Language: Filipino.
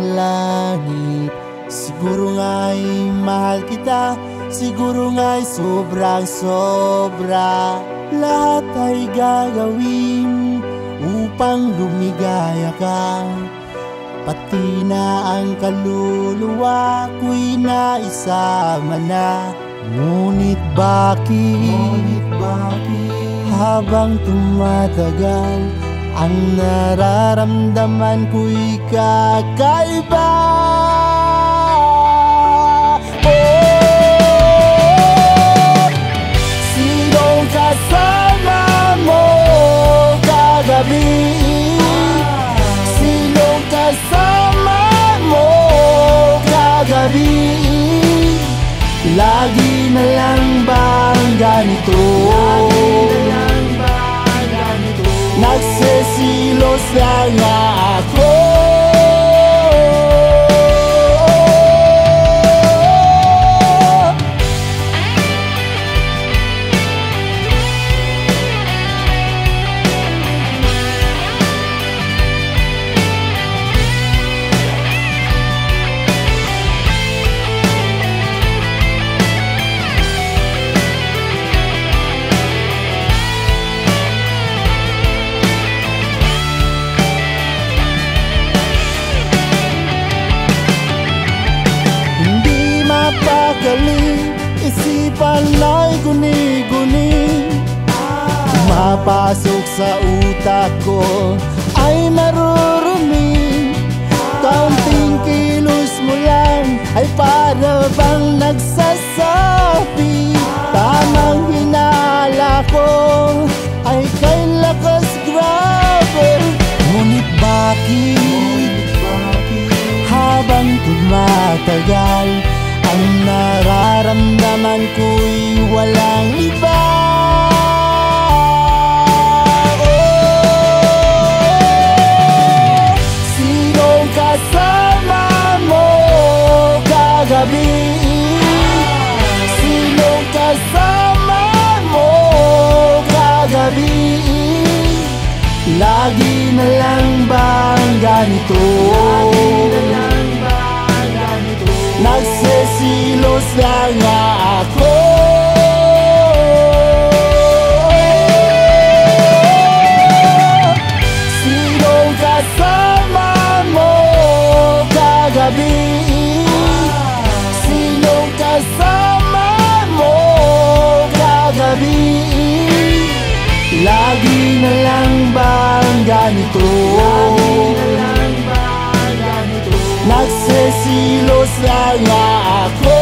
langit. Siguro nga'y mahal kita, siguro nga'y sobrang sobra. Lahat ay gagawin upang lumigaya ka, pati na ang kaluluwa ko'y naisama na. Ngunit bakit habang tumatagal, ang nararamdaman ko'y kakaiba. Sinong kasama mo kagabi? Sinong kasama mo kagabi? Lagi na lang bang ganito? Nagsisilos lang nga ako. Isipan na'y guni-guni, mapasok sa utak ko ay marurumi. Kaunting kilos mo lang ay para bang nagsasabi, tamang hinala ko ay kay lakas grabe. Ngunit bakit habang tumatagal, ang nararamdaman ko'y walang iba. Sinong kasama mo kagabi? Sinong kasama mo kagabi? Lagi na lang bang ganito? Nagsisilos lang nga ako. Sinong kasama mo kagabi? Sinong kasama mo kagabi? Lagi na lang bang ganito? Nagsisilos lang nga ako.